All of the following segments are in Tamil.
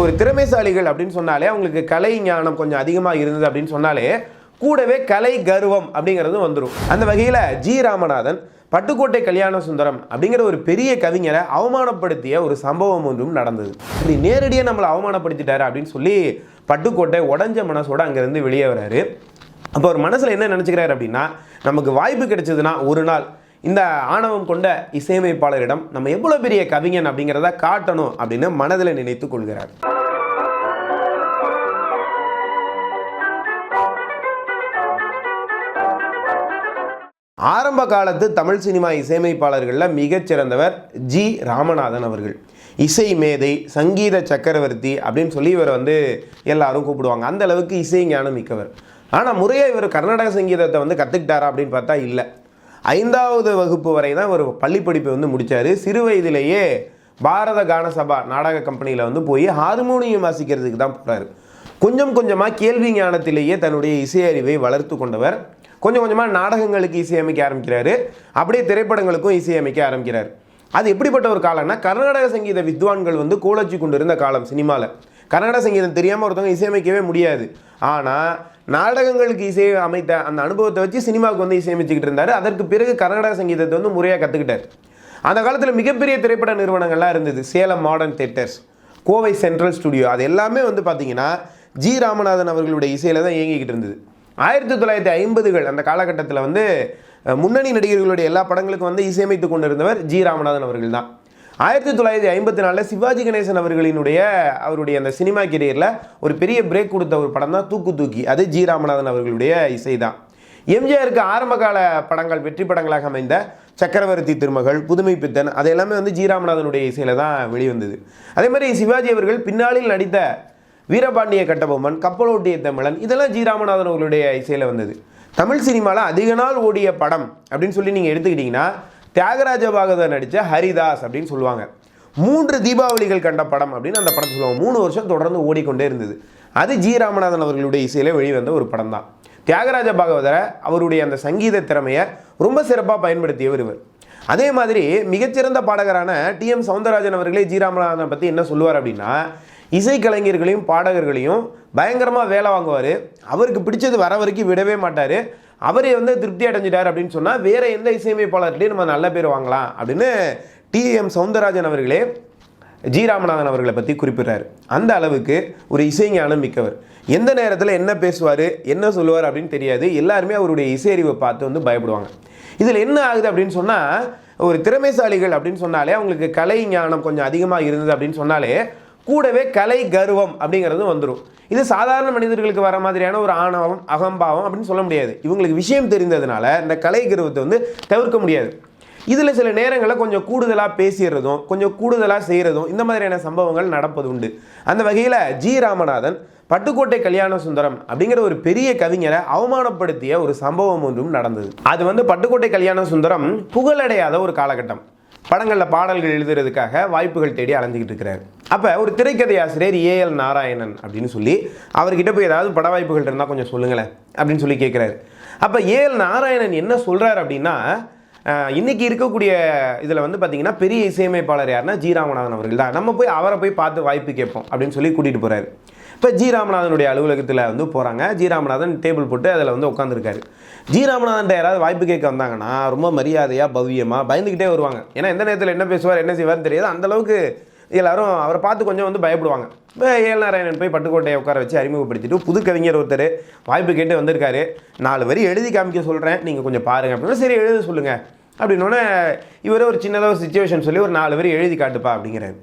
ஒரு திறமைசாலிகள் அப்படின்னு சொன்னாலே அவங்களுக்கு கலை ஞானம் கொஞ்சம் அதிகமாக இருந்தது அப்படின்னு சொன்னாலே கூடவே கலை கர்வம் அப்படிங்கிறது வந்துடும். அந்த வகையில் ஜி ராமநாதன் பட்டுக்கோட்டை கல்யாண சுந்தரம் அப்படிங்கிற ஒரு பெரிய கவிஞரை அவமானப்படுத்திய ஒரு சம்பவம் ஒன்றும் நடந்தது. இப்படி நேரடியாக நம்மளை அவமானப்படுத்திட்டாரு அப்படின்னு சொல்லி பட்டுக்கோட்டை உடஞ்ச மனசோட அங்கேருந்து வெளியே வராரு. அப்போ ஒரு மனசில் என்ன நினச்சிக்கிறாரு அப்படின்னா, நமக்கு வாய்ப்பு கிடைச்சதுன்னா ஒரு நாள் இந்த ஆணவம் கொண்ட இசையமைப்பாளரிடம் நம்ம எவ்வளோ பெரிய கவிஞன் அப்படிங்கிறத காட்டணும் அப்படின்னு மனதில் நினைத்து கொள்கிறார். ஆரம்ப காலத்து தமிழ் சினிமா இசையமைப்பாளர்களில் மிகச்சிறந்தவர் ஜி ராமநாதன் அவர்கள். இசை மேதை, சங்கீத சக்கரவர்த்தி அப்படின்னு சொல்லி இவர் எல்லாரும் கூப்பிடுவாங்க. அந்த அளவுக்கு இசை ஞானம் மிக்கவர். ஆனால் முறையாக இவர் கர்நாடக சங்கீதத்தை கற்றுக்கிட்டாரா அப்படின்னு பார்த்தா இல்லை. 5வது வகுப்பு வரை தான் ஒரு பள்ளி படிப்பை முடித்தார். சிறு வயதிலேயே பாரத கான சபா நாடக கம்பெனியில் போய் ஹார்மோனியம் வாசிக்கிறதுக்கு தான் போகிறார். கொஞ்சம் கொஞ்சமாக கேள்வி ஞானத்திலேயே தன்னுடைய இசை அறிவை வளர்த்து கொண்டவர். கொஞ்சம் கொஞ்சமாக நாடகங்களுக்கு இசையமைக்க ஆரம்பிக்கிறாரு. அப்படியே திரைப்படங்களுக்கும் இசையமைக்க ஆரம்பிக்கிறார். அது எப்படிப்பட்ட ஒரு காலம்னா, கர்நாடக சங்கீத வித்வான்கள் கோலச்சி கொண்டு இருந்த காலம் சினிமாவில். கர்நாடக சங்கீதம் தெரியாமல் ஒருத்தவங்க இசையமைக்கவே முடியாது. ஆனால் நாடகங்களுக்கு இசை அமைத்த அந்த அனுபவத்தை வச்சு சினிமாவுக்கு இசையமைச்சுக்கிட்டு இருந்தார். அதற்கு பிறகு கர்நாடக சங்கீதத்தை முறையாக கற்றுக்கிட்டார். அந்த காலத்தில் மிகப்பெரிய திரைப்பட நிறுவனங்கள்லாம் இருந்தது. Salem modern theatres, Kovai central studio, அது எல்லாமே பார்த்தீங்கன்னா ஜி ராமநாதன் அவர்களுடைய இசையில் தான் இயங்கிக்கிட்டு இருந்தது. 1950கள் அந்த காலகட்டத்தில் முன்னணி நடிகர்களுடைய எல்லா படங்களுக்கும் இசையமைத்து கொண்டு இருந்தவர் ஜி ராமநாதன் அவர்கள் தான். 1954 சிவாஜி கணேசன் அவருடைய அந்த சினிமா கெரியரில் ஒரு பெரிய பிரேக் கொடுத்த ஒரு படம் தான் தூக்கு தூக்கி. அது ஜி ராமநாதன் அவர்களுடைய இசை தான். எம்ஜிஆருக்கு ஆரம்பகால படங்கள் வெற்றி படங்களாக அமைந்த சக்கரவர்த்தி திருமகள், புதுமை பித்தன், அது எல்லாமே ஜி ராமநாதனுடைய இசையில் தான் வெளிவந்தது. அதே மாதிரி சிவாஜி அவர்கள் பின்னாளில் நடித்த வீரபாண்டிய கட்டபொம்மன், கப்பலோட்டிய தமிழன், இதெல்லாம் ஜி ராமநாதன் அவர்களுடைய இசையில் வந்தது. தமிழ் சினிமாவில் அதிக நாள் ஓடிய படம் அப்படின்னு சொல்லி நீங்கள் எடுத்துக்கிட்டிங்கன்னா தியாகராஜ பாகவதர் நடித்த ஹரிதாஸ் அப்படின்னு சொல்லுவாங்க. 3 தீபாவளிகள் கண்ட படம் அப்படின்னு அந்த படத்தை சொல்லுவாங்க. 3 வருஷம் தொடர்ந்து ஓடிக்கொண்டே இருந்தது. அது ஜி ராமநாதன் அவர்களுடைய இசையில் வெளிவந்த ஒரு படம் தான். தியாகராஜ பாகவதரை அவருடைய அந்த சங்கீத திறமையை ரொம்ப சிறப்பாக பயன்படுத்தியவர் இவர். அதே மாதிரி மிகச்சிறந்த பாடகரான டி.எம். சௌந்தரராஜன் அவர்களே ஜி ராமநாதனை பற்றி என்ன சொல்லுவார் அப்படின்னா, இசைக்கலைஞர்களையும் பாடகர்களையும் பயங்கரமாக வேலை வாங்குவார். அவருக்கு பிடிச்சது வர வரைக்கும் விடவே மாட்டார். அவரே திருப்தி அடைஞ்சிட்டார் அப்படின்னு சொன்னால் வேறு எந்த இசையமைப்பாளர்கிட்டையும் நம்ம நல்ல பேர் வாங்கலாம் அப்படின்னு டி.எம். சௌந்தரராஜன் அவர்களே ஜி ராமநாதன் அவர்களை பற்றி குறிப்பிட்றாரு. அந்த அளவுக்கு ஒரு இசைஞானம் மிக்கவர். எந்த நேரத்தில் என்ன பேசுவார், என்ன சொல்லுவார் அப்படின்னு தெரியாது. எல்லாருமே அவருடைய இசையறிவை பார்த்து பயப்படுவாங்க. இதில் என்ன ஆகுது அப்படின்னு சொன்னால், ஒரு திறமைசாலிகள் அப்படின்னு சொன்னாலே அவங்களுக்கு கலை ஞானம் கொஞ்சம் அதிகமாக இருந்தது அப்படின்னு சொன்னாலே கூடவே கலை கர்வம் அப்படிங்கிறது வந்துடும். இது சாதாரண மனிதர்களுக்கு வர மாதிரியான ஒரு ஆணவம், அகம்பாவம் அப்படின்னு சொல்ல முடியாது. இவங்களுக்கு விஷயம் தெரிந்ததுனால இந்த கலை கர்வத்தை தவிர்க்க முடியாது. இதில் சில நேரங்களில் கொஞ்சம் கூடுதலாக பேசிடுறதும் கொஞ்சம் கூடுதலாக செய்கிறதும் இந்த மாதிரியான சம்பவங்கள் நடப்பது உண்டு. அந்த வகையில் ஜி ராமநாதன் பட்டுக்கோட்டை கல்யாண சுந்தரம் அப்படிங்கிற ஒரு பெரிய கவிஞரை அவமானப்படுத்திய ஒரு சம்பவம் ஒன்றும் நடந்தது. அது பட்டுக்கோட்டை கல்யாண சுந்தரம் புகழடையாத ஒரு காலகட்டம். படங்களில் பாடல்கள் எழுதுறதுக்காக வாய்ப்புகள் தேடி அலைஞ்சிக்கிட்டு இருக்கிறார். அப்போ ஒரு திரைக்கதை ஆசிரியர் ஏஎல் நாராயணன் அப்படின்னு சொல்லி அவர்கிட்ட போய் ஏதாவது பட வாய்ப்புகள் இருந்தால் கொஞ்சம் சொல்லுங்களேன் அப்படின்னு சொல்லி கேட்குறாரு. அப்போ ஏஎல் நாராயணன் என்ன சொல்கிறார் அப்படின்னா, இன்றைக்கி இருக்கக்கூடிய இதில் பார்த்தீங்கன்னா பெரிய இசையமைப்பாளர் யாருன்னா ஜி ராமநாதன் அவர்கள் தான். நம்ம போய் அவரை போய் பார்த்து வாய்ப்பு கேட்போம் அப்படின்னு சொல்லி கூட்டிகிட்டு போகிறாரு. இப்போ ஜி ராமநாதனுடைய அலுவலகத்தில் போகிறாங்க. ஜி ராமநாதன் டேபிள் போட்டு அதில் உட்காந்துருக்காரு. ஜி ராமநாதன் யாராவது வாய்ப்பு கேட்க வந்தாங்கன்னா ரொம்ப மரியாதையாக பவ்யமாக பயந்துக்கிட்டே வருவாங்க. ஏன்னா எந்த நேரத்தில் என்ன பேசுவார் என்ன செய்வார்னு தெரியாது. அந்தளவுக்கு எல்லாரும் அவரை பார்த்து கொஞ்சம் பயப்படுவாங்க. இப்போ ஏஎல் நாராயணன் போய் பட்டுக்கோட்டையை உட்கார வச்சு அறிமுகப்படுத்திட்டு, புது கவிஞர் ஒருத்தர் வாய்ப்பு கேட்டு வந்திருக்காரு, 4 வரி எழுதி காமிக்க சொல்கிறேன், நீங்கள் கொஞ்சம் பாருங்கள் அப்படின்னா, சரி எழுத சொல்லுங்கள் அப்படின்னோடனே இவரே ஒரு சின்னதாக ஒரு சிச்சுவேஷன் சொல்லி ஒரு 4 வரி எழுதி காட்டுப்பா அப்படிங்கிறாரு.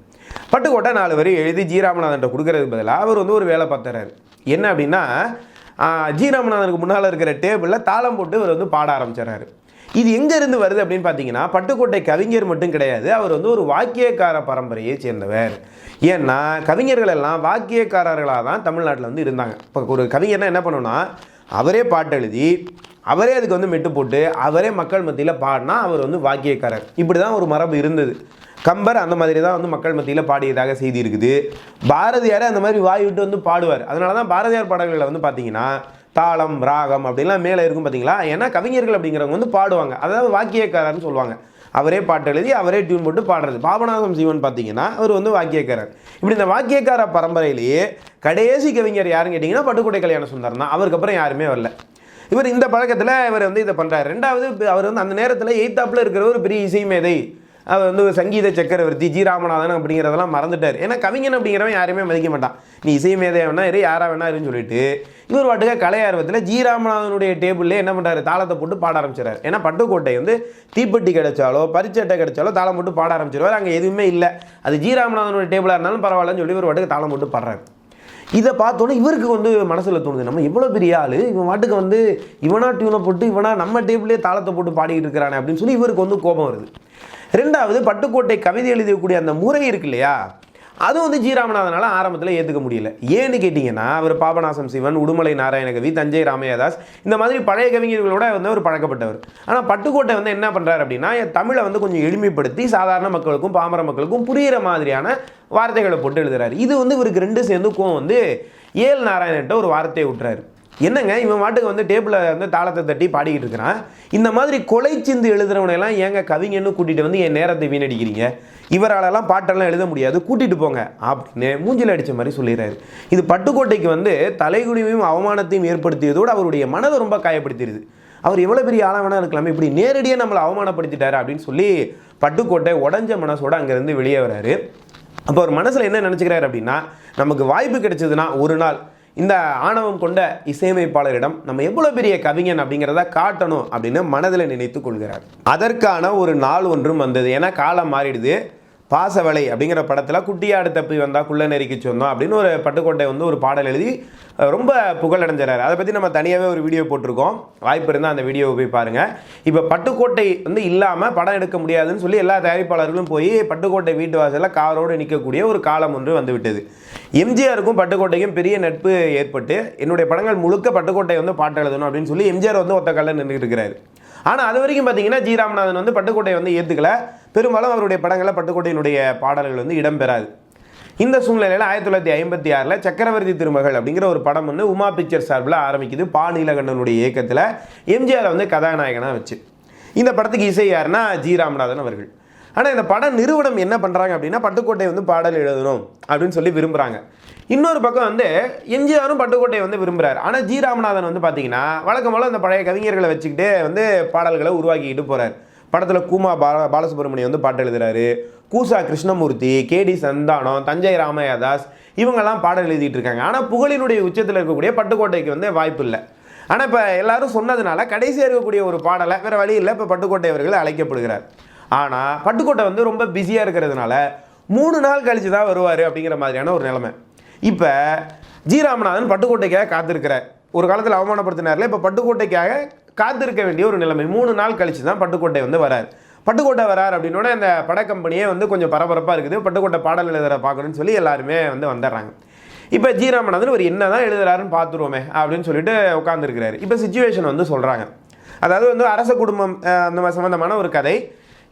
பட்டுக்கோட்டை 4 வரி எழுதி ஜி ராமநாதன்ட்ட கொடுக்கறதுக்கு பதிலாக அவர் ஒரு வேலை பார்த்துறாரு. என்ன அப்படின்னா, ஜி ராமநாதனுக்கு முன்னால் இருக்கிற டேபிளில் தாளம் போட்டு இவர் பாட ஆரம்பிச்சிடறாரு. இது எங்கேருந்து வருது அப்படின்னு பார்த்தீங்கன்னா, பட்டுக்கோட்டை கவிஞர் மட்டும் கிடையாது, அவர் ஒரு வாக்கியக்கார பரம்பரையை சேர்ந்தவர். ஏன்னா கவிஞர்கள் எல்லாம் வாக்கியக்காரர்களாக தான் தமிழ்நாட்டில் இருந்தாங்க. இப்போ ஒரு கவிஞர்னா என்ன பண்ணணும்னா, அவரே பாட்டு எழுதி அவரே அதுக்கு மெட்டு போட்டு அவரே மக்கள் மத்தியில் பாடினா அவர் வாக்கியக்காரர். இப்படி தான் ஒரு மரபு இருந்தது. கம்பர் அந்த மாதிரி தான் மக்கள் மத்தியில் பாடியதாக செய்தி இருக்குது. பாரதியாரே அந்த மாதிரி வாய் விட்டு பாடுவார். அதனால தான் பாரதியார் பாடல்களில் பார்த்தீங்கன்னா தாளம், ராகம் அப்படின்லாம் மேலே இருக்கும் பார்த்தீங்களா. ஏன்னா கவிஞர்கள் அப்படிங்கிறவங்க பாடுவாங்க, அதாவது வாக்கியக்காரர்னு சொல்லுவாங்க. அவரே பாட்டு எழுதி அவரே டியூன் போட்டு பாடுறது. பாபநாசம் சிவன் பார்த்தீங்கன்னா அவர் வந்து வாக்கியக்காரர். இப்படி இந்த வாக்கியக்கார பரம்பரையிலேயே கடைசி கவிஞர் யாருன்னு கேட்டிங்கன்னா பட்டுக்கோட்டை கல்யாண சுந்தரம் தான். அவருக்கு அப்புறம் யாருமே வரல. இவர் இந்த பழக்கத்தில் இவர் வந்து இதை பண்ணுறாரு. ரெண்டாவது, அவர் வந்து அந்த நேரத்தில் எய்த்தாப்பில் இருக்கிற ஒரு பெரிய இசை மேதை, அவர் வந்து சங்கீத சக்கரவர்த்தி ஜி ராமநாதன் அப்படிங்கிறதெல்லாம் மறந்துட்டார். ஏன்னா கவிஞன் அப்படிங்கிறவன் யாருமே மதிக்க மாட்டான். நீ இசை மேதை வேணா இரு, யாரா வேணா இருன்னு சொல்லிட்டு இவர் வாட்டுக்க கலை ஆர்வத்தில் ஜி ராமநாதனுடைய டேபிள்லேயே என்ன பண்ணுறாரு, தாளத்தை போட்டு பாட ஆரம்பிச்சிடறாரு. ஏன்னா பட்டுக்கோட்டை வந்து தீப்பெட்டி கிடைச்சாலோ பரிச்சட்டை கிடைச்சாலோ தாளம் போட்டு பாட ஆரம்பிச்சிருவார். அங்கே எதுவுமே இல்லை, அது ஜி ராமநாதனுடைய டேபிளாக இருந்தாலும் பரவாயில்லன்னு சொல்லி இவர் வாட்டுக்கு தாளம் போட்டு பாடுறாரு. இதை பார்த்தோன்னே இவருக்கு வந்து மனசில் தோணுது, நம்ம இவ்வளோ பெரிய ஆள், இவன் வாட்டுக்கு வந்து இவனா டியூனை போட்டு இவனா நம்ம டேபிளே தாளத்தை போட்டு பாடிக்கிட்டு இருக்கிறானே அப்படின்னு சொல்லி இவருக்கு வந்து கோபம் வருது. ரெண்டாவது, பட்டுக்கோட்டை கவிதை எழுதக்கூடிய அந்த முறை இருக்கு இல்லையா, அது வந்து ஜி ராமநாதனால் ஆரம்பத்தில் ஏற்றுக்க முடியல. ஏன்னு கேட்டிங்கன்னா, அவர் பாபநாசம் சிவன், உடுமலை நாராயணகவி, தஞ்சை ராமையாதாஸ் இந்த மாதிரி பழைய கவிஞர்களோட வந்து அவர் பழக்கப்பட்டவர். ஆனால் பட்டுக்கோட்டை வந்து என்ன பண்ணுறாரு அப்படின்னா, தமிழை வந்து கொஞ்சம் எளிமைப்படுத்தி சாதாரண மக்களுக்கும் பாமர மக்களுக்கும் புரிகிற மாதிரியான வார்த்தைகளை போட்டு எழுதுறாரு. இது வந்து இவருக்கு ரெண்டு சேர்ந்துக்கும் வந்து ஏல் நாராயணன்ட்ட ஒரு வார்த்தையை விட்டுறாரு. என்னங்க இவன் மாட்டுக்கு வந்து டேபிளில் வந்து தாளத்தை தட்டி பாடிக்கிட்டு இருக்கிறான், இந்த மாதிரி கொலை சிந்து எழுதுறவனையெல்லாம் ஏங்க கவிஞன்னு கூட்டிகிட்டு வந்து என் நேரத்தை வீணடிக்கிறீங்க, இவராலெல்லாம் பாட்டெல்லாம் எழுத முடியாது, கூட்டிகிட்டு போங்க அப்படின்னு மூஞ்சில் அடித்த மாதிரி சொல்லிடுறாரு. இது பட்டுக்கோட்டைக்கு வந்து தலைகுனிவையும் அவமானத்தையும் ஏற்படுத்தியதோடு அவருடைய மனதை ரொம்ப காயப்படுத்திடுது. அவர் எவ்வளோ பெரிய ஆளாவனா இருக்கலாமே, இப்படி நேரடியாக நம்மளை அவமானப்படுத்திட்டாரு அப்படின்னு சொல்லி பட்டுக்கோட்டை உடஞ்ச மனசோடு அங்கேருந்து வெளியே வராரு. அப்போ அவர் மனசில் என்ன நினச்சிக்கிறாரு அப்படின்னா, நமக்கு வாய்ப்பு கிடைச்சதுன்னா ஒரு நாள் இந்த ஆணவம் கொண்ட இசையமைப்பாளரிடம் நம்ம எவ்வளோ பெரிய கவிஞன் அப்படிங்கிறத காட்டணும் அப்படின்னு மனதில் நினைத்து கொள்கிறார். அதற்கான ஒரு நாள் ஒன்றும் வந்தது. ஏன்னா காலம் மாறிடுது. பாசவலை அப்படிங்கிற படத்தில் குட்டியாடு தப்பி வந்தால் குள்ள நெறிக்கு சொந்தம் அப்படின்னு ஒரு பட்டுக்கோட்டை வந்து ஒரு பாடல் எழுதி ரொம்ப புகழடைஞ்சார். அதை பற்றி நம்ம தனியாகவே ஒரு வீடியோ போட்டிருக்கோம், வாய்ப்பு இருந்தால் அந்த வீடியோவை போய் பாருங்கள். இப்போ பட்டுக்கோட்டை வந்து இல்லாமல் படம் எடுக்க முடியாதுன்னு சொல்லி எல்லா தயாரிப்பாளர்களும் போய் பட்டுக்கோட்டை வீட்டு வாசலில் காரோடு நிற்கக்கூடிய ஒரு காலம் ஒன்று வந்துவிட்டது. எம்ஜிஆருக்கும் பட்டுக்கோட்டைக்கும் பெரிய நட்பு ஏற்பட்டு என்னுடைய படங்கள் முழுக்க பட்டுக்கோட்டை வந்து பாட்டு எழுதணும் அப்படின்னு சொல்லி எம்ஜிஆர் வந்து ஒத்த காலில் நின்றுட்டு இருக்கிறாரு. ஆனால் அது வரைக்கும் பார்த்தீங்கன்னா ஜி ராமநாதன் வந்து பட்டுக்கோட்டையை வந்து ஏற்றுக்கல. பெரும்பாலும் அவருடைய படங்களில் பட்டுக்கோட்டையினுடைய பாடல்கள் வந்து இடம்பெறாது. இந்த சூழ்நிலையில் 1956 சக்கரவர்த்தி திருமகள் அப்படிங்கிற ஒரு படம் வந்து உமா பிக்சர் சார்பில் ஆரம்பிக்குது. பா நீலகண்டனுடைய இயக்கத்தில் எம்ஜிஆரை வந்து கதாநாயகனாக வச்சு. இந்த படத்துக்கு இசை யாருன்னா ஜி ராமநாதன் அவர்கள். ஆனால் இந்த பட நிறுவனம் என்ன பண்ணுறாங்க அப்படின்னா, பட்டுக்கோட்டை வந்து பாடல் எழுதணும் அப்படின்னு சொல்லி விரும்புகிறாங்க. இன்னொரு பக்கம் வந்து எம்ஜிஆரும் பட்டுக்கோட்டையை வந்து விரும்புகிறார். ஆனால் ஜி ராமநாதன் வந்து பார்த்தீங்கன்னா வழக்கம் போல் அந்த பழைய கவிஞர்களை வச்சுக்கிட்டே வந்து பாடல்களை உருவாக்கிக்கிட்டு போகிறார். படத்தில் கூமா பாலசுப்ரமணியம் வந்து பாட்டு எழுதுறாரு, கூசா கிருஷ்ணமூர்த்தி, கேடி சந்தானம், தஞ்சை ராமையாதாஸ் இவங்கெல்லாம் பாடல் எழுதிட்டு இருக்காங்க. ஆனால் புகழினுடைய உச்சத்தில் இருக்கக்கூடிய பட்டுக்கோட்டைக்கு வந்து வாய்ப்பு இல்லை. ஆனால் இப்போ எல்லாரும் சொன்னதுனால கடைசியாக இருக்கக்கூடிய ஒரு பாடலை வேறு வழி இல்லை, இப்போ பட்டுக்கோட்டை அவர்கள் அழைக்கப்படுகிறார். ஆனால் பட்டுக்கோட்டை வந்து ரொம்ப பிஸியாக இருக்கிறதுனால 3 நாள் கழித்து தான் வருவார் அப்படிங்கிற மாதிரியான ஒரு நிலைமை. இப்போ ஜி ராமநாதன் பட்டுக்கோட்டைக்காக காத்திருக்கிறார். ஒரு காலத்தில் அவமானப்படுத்தினார்ல, இப்போ பட்டுக்கோட்டைக்காக காத்திருக்க வேண்டிய ஒரு நிலைமை. 3 நாள் கழித்து தான் பட்டுக்கோட்டை வந்து வரார். பட்டுக்கோட்டை வரார் அப்படின்னோட இந்த படக்கம்பெனியே வந்து கொஞ்சம் பரபரப்பாக இருக்குது. பட்டுக்கோட்டை பாடல் எழுதுகிற பார்க்கணும்னு சொல்லி எல்லாருமே வந்து வந்துடுறாங்க. இப்போ ஜி ராமநாதன் ஒரு என்ன தான் எழுதுறாருன்னு பார்த்துருவோமே அப்படின்னு சொல்லிட்டு உட்காந்துருக்கிறாரு. இப்போ சிச்சுவேஷன் வந்து சொல்கிறாங்க. அதாவது வந்து அரச குடும்பம் அந்த சம்மந்தமான ஒரு கதை.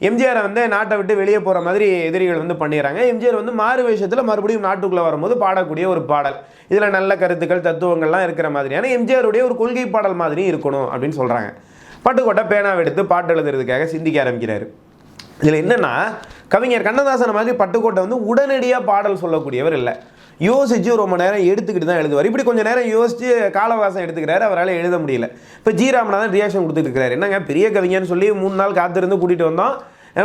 எம்ஜிஆரை வந்து நாட்டை விட்டு வெளியே போகிற மாதிரி எதிரிகள் வந்து பண்ணிடுறாங்க. எம்ஜிஆர் வந்து மாறு வேஷத்தில் மறுபடியும் நாட்டுக்குள்ளே வரும்போது பாடக்கூடிய ஒரு பாடல். இதில் நல்ல கருத்துக்கள் தத்துவங்கள்லாம் இருக்கிற மாதிரியான எம்ஜிஆருடைய ஒரு கொள்கை பாடல் மாதிரி இருக்கணும் அப்படின்னு சொல்கிறாங்க. பட்டுக்கோட்டை பேனாவை எடுத்து பாட்டு எழுதுறதுக்காக சிந்திக்க ஆரம்பிக்கிறாரு. இதில் என்னென்னா, கவிஞர் கண்ணதாசன் மாதிரி பட்டுக்கோட்டை வந்து உடனடியாக பாடல் சொல்லக்கூடியவர் இல்லை. யோசிச்சு ரொம்ப நேரம் எடுத்துக்கிட்டு தான் எழுதுவார். இப்படி கொஞ்சம் நேரம் யோசிச்சு காலவாசம் எடுத்துக்கிறாரு, அவரால் எழுத முடியல. இப்போ ஜி ராமநாதன் ரியாக்ஷன் கொடுத்துட்டு இருக்கிறாரு. என்னங்க பெரிய கவிஞர்னு சொல்லி 3 நாள் காத்திருந்து கூட்டிகிட்டு வந்தோம்,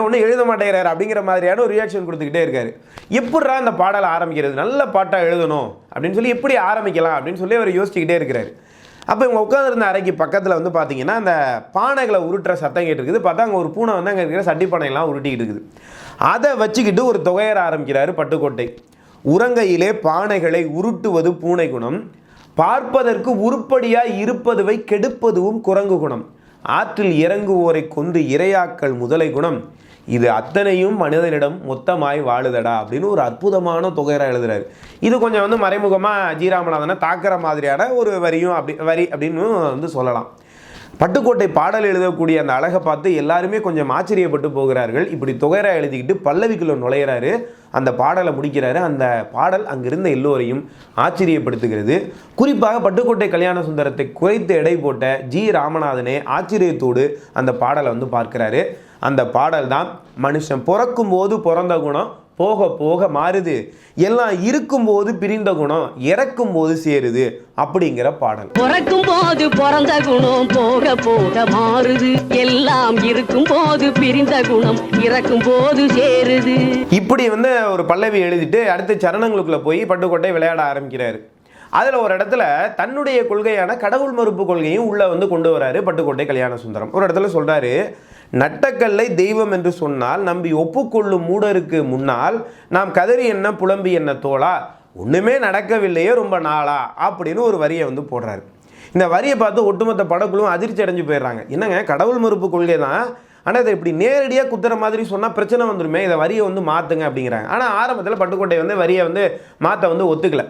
ஒன்றும் எழுத மாட்டேங்கிறாரு அப்படிங்கிற மாதிரியான ஒரு ரியாக்ஷன் கொடுத்துக்கிட்டே இருக்காரு. எப்படா இந்த பாடலை ஆரம்பிக்கிறது, நல்ல பாட்டாக எழுதணும் அப்படின்னு சொல்லி எப்படி ஆரம்பிக்கலாம் அப்படின்னு சொல்லி அவர் யோசிச்சுக்கிட்டே இருக்கிறாரு. அப்போ இவங்க உட்காந்துருந்த அறைக்கு பக்கத்தில் வந்து பார்த்தீங்கன்னா அந்த பானைகளை உருட்டுற சத்தம் கேட்டுருக்குது. பார்த்தா அங்கே ஒரு பூனை வந்து அங்கே இருக்கிற சட்டி பானையெல்லாம் உருட்டிக்கிட்டு இருக்குது. அதை வச்சுக்கிட்டு ஒரு தொகையற ஆரம்பிக்கிறாரு பட்டுக்கோட்டை. உறங்கையிலே பானைகளை உருட்டுவது பூனை குணம், பார்ப்பதற்கு உருப்படியாய் இருப்பதுவை கெடுப்பதுவும் குரங்கு குணம், ஆற்றில் இறங்குவோரை கொண்டு இரையாக்கள் முதலை குணம், இது அத்தனையும் மனிதனிடம் மொத்தமாய் வாழுதடா அப்படின்னு ஒரு அற்புதமான தொகையரா எழுதுறாரு. இது கொஞ்சம் வந்து மறைமுகமாக ஜி ராமநாதனை தாக்குற மாதிரியான ஒரு வரி அப்படின்னு வந்து சொல்லலாம். பட்டுக்கோட்டை பாடல் எழுதக்கூடிய அந்த அழகை பார்த்து எல்லாருமே கொஞ்சம் ஆச்சரியப்பட்டு போகிறார்கள். இப்படி தொகையரா எழுதிக்கிட்டு பல்லவிக்குள்ள நுழையிறாரு, அந்த பாடலை முடிக்கிறாரு. அந்த பாடல் அங்கிருந்த எல்லோரையும் ஆச்சரியப்படுத்துகிறது. குறிப்பாக பட்டுக்கோட்டை கல்யாண சுந்தரத்தை குறைத்து எடை போட்ட ஜி ராமநாதனே ஆச்சரியத்தோடு அந்த பாடலை வந்து பார்க்கிறாரு. அந்த பாடல் தான் மனுஷன் பிறக்கும் போது பிறந்த குணம் போக போக மாறுது, எல்லாம் இருக்கும்போது பிரிந்த குணம் இறக்கும் போது சேருது அப்படிங்கிற பாடல். பிறக்கும் போது பிறந்த குணம் போக போக மாறுது, எல்லாம் இருக்கும் போது பிரிந்த குணம் இறக்கும் போது சேருது. இப்படி ஒரு பல்லவி எழுதிட்டு அடுத்த சரணங்களுக்குள்ள போய் பட்டுக்கோட்டை விளையாட ஆரம்பிக்கிறாரு. அதில் ஒரு இடத்துல தன்னுடைய கொள்கையான கடவுள் மறுப்பு கொள்கையும் உள்ள கொண்டு வராரு பட்டுக்கோட்டை கல்யாண சுந்தரம். ஒரு இடத்துல சொல்றாரு, நட்டக்கல்லை தெய்வம் என்று சொன்னால் நம்பி ஒப்புக்கொள்ளும் மூடருக்கு முன்னால் நாம் கதறி என்ன புலம்பி என்ன தோளா, ஒன்றுமே நடக்கவில்லையே ரொம்ப நாளா அப்படின்னு ஒரு வரியை போடுறாரு. இந்த வரியை பார்த்து ஒட்டுமொத்த படக்குழுவும் அதிர்ச்சி அடைஞ்சு போயிடுறாங்க. என்னங்க கடவுள் மறுப்பு கொள்கை தான், ஆனால் இதை இப்படி நேரடியாக குத்துற மாதிரி சொன்னால் பிரச்சனை வந்துருமே, இதை வரியை மாற்றுங்க அப்படிங்கிறாங்க. ஆனால் ஆரம்பத்தில் பட்டுக்கோட்டை வரியை மாற்ற ஒத்துக்கலை.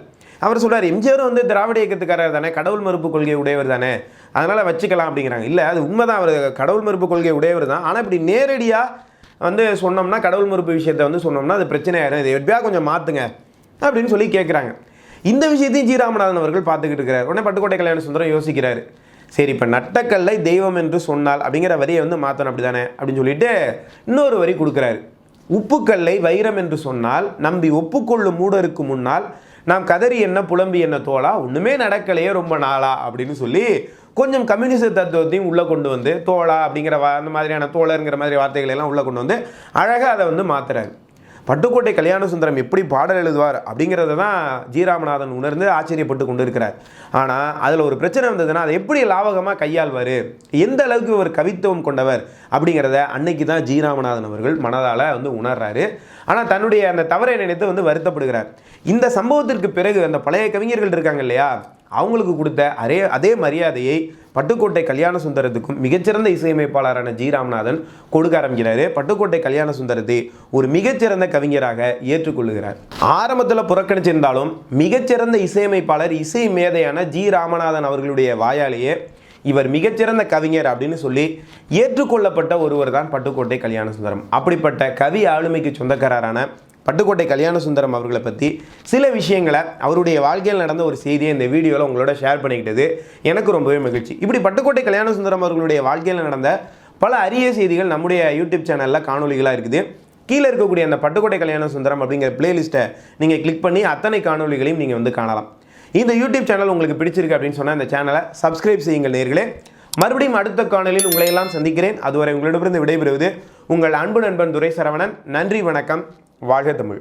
அவர் சொல்கிறார், எம்ஜிஆரும் திராவிட இயக்கத்துக்காரர் தானே, கடவுள் மறுப்பு கொள்கை உடையவர் தானே, அதனால் வச்சுக்கலாம் அப்படிங்கிறாங்க. இல்லை, அது உண்மைதான், அவர் கடவுள் மறுப்பு கொள்கை உடையவர் தான். ஆனால் இப்படி நேரடியாக சொன்னோம்னா கடவுள் மறுப்பு விஷயத்தை சொன்னோம்னா அது பிரச்சனையாயிரும், இதை எப்படியா கொஞ்சம் மாற்றுங்க அப்படின்னு சொல்லி கேட்குறாங்க. இந்த விஷயத்தையும் ஜி ராமநாதன் அவர்கள் பார்த்துக்கிட்டு இருக்கிறார். உடனே பட்டுக்கோட்டை கல்யாண சுந்தரம் யோசிக்கிறாரு, சரி இப்போ நட்டக்கல்லை தெய்வம் என்று சொன்னால் அப்படிங்கிற வரியை மாற்றணும் அப்படி தானே அப்படின்னு சொல்லிட்டு இன்னொரு வரி கொடுக்குறாரு. உப்புக்கல்லை வைரம் என்று சொன்னால் நம்பி ஒப்புக்கொள்ளும் மூடருக்கு முன்னால் நாம் கதறி என்ன புலம்பி என்ன தோளா, ஒன்றுமே நடக்கலையே ரொம்ப நாளா அப்படின்னு சொல்லி கொஞ்சம் கம்யூனிச தத்துவத்தையும் உள்ளே கொண்டு தோளா அப்படிங்கிற அந்த மாதிரியான தோழருங்கிற மாதிரி வார்த்தைகளை எல்லாம் உள்ளே கொண்டு அழகாக அதை மாற்றுறாரு. பட்டுக்கோட்டை கல்யாண சுந்தரம் எப்படி பாடல் எழுதுவார் அப்படிங்கிறத தான் ஜி ராமநாதன் உணர்ந்து ஆச்சரியப்பட்டு கொண்டு இருக்கிறார். ஆனால் அதில் ஒரு பிரச்சனை வந்ததுன்னா அதை எப்படி லாவகமாக கையாள்வார், எந்த அளவுக்கு ஒரு கவித்துவம் கொண்டவர் அப்படிங்கிறத அன்னைக்கு தான் ஜி ராமநாதன் அவர்கள் மனதால் உணர்றாரு. ஆனால் தன்னுடைய அந்த தவறை நினைத்து வருத்தப்படுகிறார். இந்த சம்பவத்திற்கு பிறகு அந்த பழைய கவிஞர்கள் இருக்காங்க இல்லையா, அவங்களுக்கு கொடுத்த அதே மரியாதையை பட்டுக்கோட்டை கல்யாண சுந்தரத்துக்கும் மிகச்சிறந்த இசையமைப்பாளரான ஜி ராமநாதன் கொடுக்க ஆரம்பிக்கிறாரு. பட்டுக்கோட்டை கல்யாண சுந்தரத்தை ஒரு மிகச்சிறந்த கவிஞராக ஏற்றுக்கொள்ளுகிறார். ஆரம்பத்தில் புறக்கணிச்சிருந்தாலும் மிகச்சிறந்த இசையமைப்பாளர் இசை மேதையான ஜி ராமநாதன் அவர்களுடைய வாயாலேயே இவர் மிகச்சிறந்த கவிஞர் அப்படின்னு சொல்லி ஏற்றுக்கொள்ளப்பட்ட ஒருவர் தான் பட்டுக்கோட்டை கல்யாண சுந்தரம். அப்படிப்பட்ட கவி ஆளுமைக்கு சொந்தக்காரரான பட்டுக்கோட்டை கல்யாண சுந்தரம் அவர்களை பற்றி சில விஷயங்களை, அவருடைய வாழ்க்கையில் நடந்த ஒரு செய்தியை இந்த வீடியோவில் உங்களோட ஷேர் பண்ணிக்கிட்டது எனக்கு ரொம்பவே மகிழ்ச்சி. இப்படி பட்டுக்கோட்டை கல்யாண சுந்தரம் அவர்களுடைய வாழ்க்கையில் நடந்த பல அரிய செய்திகள் நம்முடைய யூடியூப் சேனலில் காணொலிகளாக இருக்குது. கீழே இருக்கக்கூடிய அந்த பட்டுக்கோட்டை கல்யாண சுந்தரம் அப்படிங்கிற பிளேலிஸ்ட்டை நீங்கள் கிளிக் பண்ணி அத்தனை காணொலிகளையும் நீங்கள் காணலாம். இந்த யூடியூப் சேனல் உங்களுக்கு பிடிச்சிருக்கு அப்படின்னு சொன்னால் இந்த சேனலை சப்ஸ்கிரைப் செய்யுங்கள் நேயர்களே. மறுபடியும் அடுத்த காணொலியில் உங்களை எல்லாம் சந்திக்கிறேன். அதுவரை உங்களிடமிருந்து விடைபெறுவது உங்கள் அன்பு நண்பன் துரை சரவணன். நன்றி, வணக்கம், வாழ்க தமிழ்.